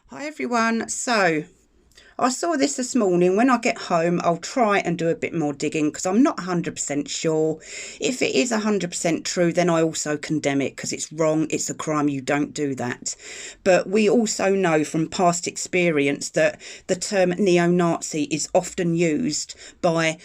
Hi everyone. So I saw this morning. When I get home, I'll try and do a bit more digging because I'm not 100% sure. If it is 100% true, then I also condemn it because it's wrong. It's a crime. You don't do that. But we also know from past experience that the term neo-Nazi is often used by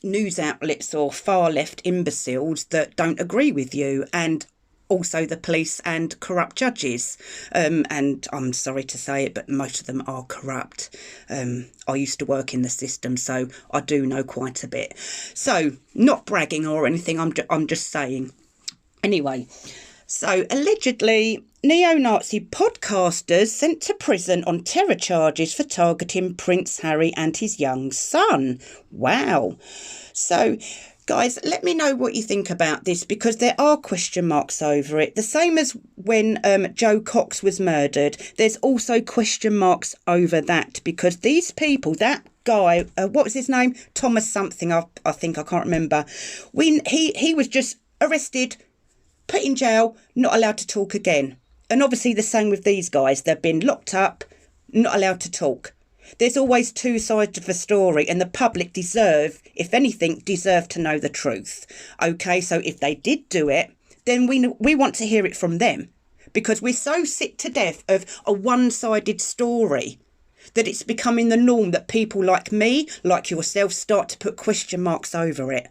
news outlets or far left imbeciles that don't agree with you, and also the police and corrupt judges. And I'm sorry to say it, but most of them are corrupt. I used to work in the system, so I do know quite a bit. So, not bragging or anything, I'm just saying. Anyway, so allegedly, neo-Nazi podcasters sent to prison on terror charges for targeting Prince Harry and his young son. Wow. So, guys, let me know what you think about this, because there are question marks over it. The same as when Joe Cox was murdered, there's also question marks over that, because these people, that guy, what was his name? Thomas something, I think, I can't remember. When he was just arrested, put in jail, not allowed to talk again. And obviously the same with these guys. They've been locked up, not allowed to talk. There's always two sides of the story, and the public deserve, if anything, deserve to know the truth. Okay, so if they did do it, then we want to hear it from them, because we're so sick to death of a one-sided story that it's becoming the norm that people like me, like yourself, start to put question marks over it.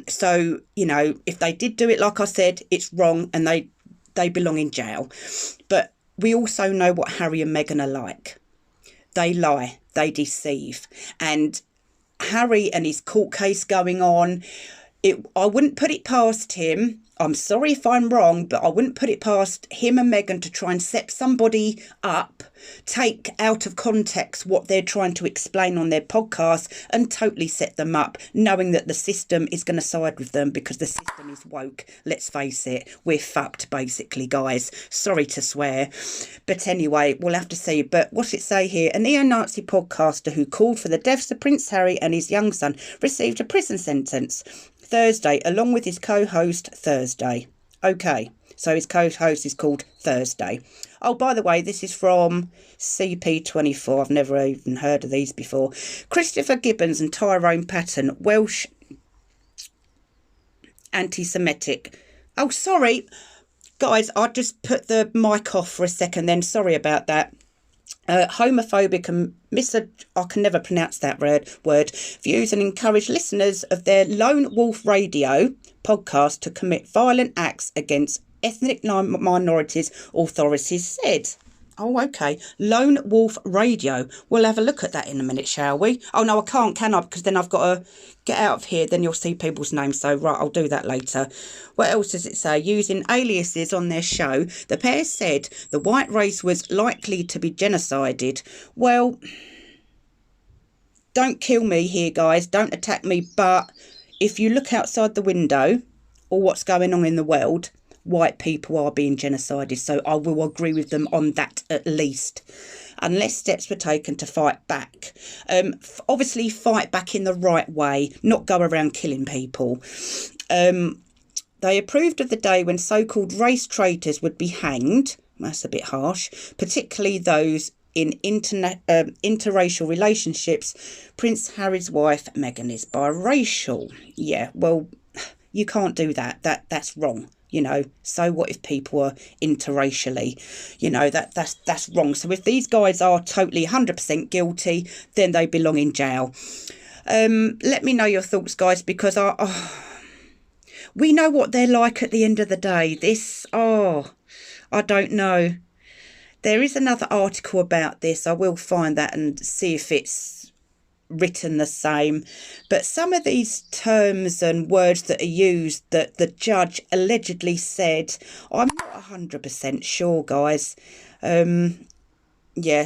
So, you know, if they did do it, like I said, it's wrong and they belong in jail. But we also know what Harry and Meghan are like. They lie, they deceive. And Harry and his court case going on, I wouldn't put it past him. I'm sorry if I'm wrong, but I wouldn't put it past him and Meghan to try and set somebody up, take out of context what they're trying to explain on their podcast, and totally set them up, knowing that the system is going to side with them because the system is woke. Let's face it, we're fucked basically, guys. Sorry to swear. But anyway, we'll have to see. But what's it say here? A neo-Nazi podcaster who called for the deaths of Prince Harry and his young son received a prison sentence Thursday, along with his co-host Thursday. Okay, so his co-host is called Thursday. Oh, by the way, this is from CP24. I've never even heard of these before. Christopher Gibbons and Tyrone Patton, Welsh anti-Semitic. Oh, sorry. Guys, I just put the mic off for a second then. Sorry about that. Homophobic and I can never pronounce that word, views, and encourage listeners of their Lone Wolf Radio podcast to commit violent acts against ethnic minorities, authorities said. Oh, okay. Lone Wolf Radio. We'll have a look at that in a minute, shall we? Oh, no, I can't, can I? Because then I've got to get out of here. Then you'll see people's names. So, right, I'll do that later. What else does it say? Using aliases on their show, the pair said the white race was likely to be genocided. Well, don't kill me here, guys. Don't attack me. But if you look outside the window or what's going on in the world, white people are being genocided. So I will agree with them on that at least, unless steps were taken to fight back. Obviously fight back in the right way, not go around killing people. They approved of the day when so-called race traitors would be hanged. That's a bit harsh, particularly those in interracial relationships. Prince Harry's wife Meghan is biracial. Yeah, well, you can't do that. That's wrong. You know, so what if people are interracially? You know, that's wrong. So if these guys are totally 100% guilty, then they belong in jail. Let me know your thoughts, guys, because we know what they're like at the end of the day. I don't know. There is another article about this. I will find that and see if it's written the same, but some of these terms and words that are used that the judge allegedly said, I'm not 100% sure, guys. Yeah,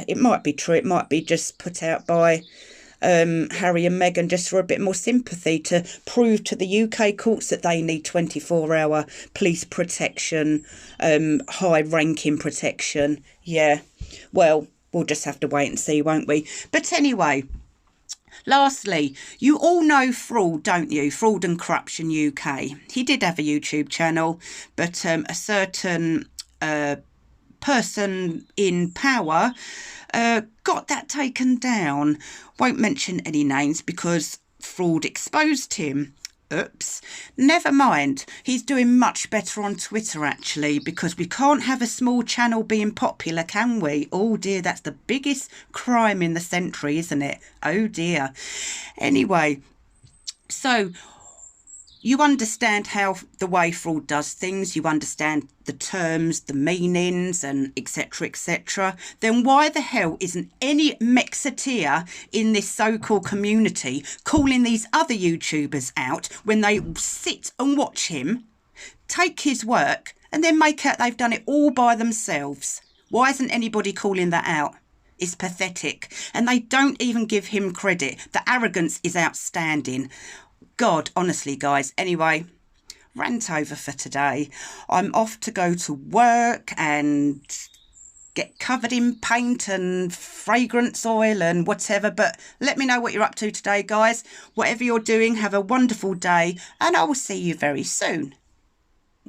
it might be true. It might be just put out by Harry and Meghan just for a bit more sympathy, to prove to the UK courts that they need 24-hour police protection, high-ranking protection. Yeah, well, we'll just have to wait and see, won't we? But anyway, lastly, you all know Fraud, don't you? Fraud and Corruption UK. He did have a YouTube channel, but a certain person in power got that taken down. Won't mention any names because fraud exposed him. Oops. Never mind. He's doing much better on Twitter, actually, because we can't have a small channel being popular, can we? Oh, dear, that's the biggest crime in the century, isn't it? Oh, dear. Anyway, so you understand how the way fraud does things, you understand the terms, the meanings, and etc, etc. Then why the hell isn't any Mexiteer in this so-called community calling these other YouTubers out when they sit and watch him, take his work, and then make out they've done it all by themselves? Why isn't anybody calling that out? It's pathetic. And they don't even give him credit. The arrogance is outstanding. God, honestly, guys. Anyway, rant over for today. I'm off to go to work and get covered in paint and fragrance oil and whatever. But let me know what you're up to today, guys. Whatever you're doing, have a wonderful day, and I will see you very soon.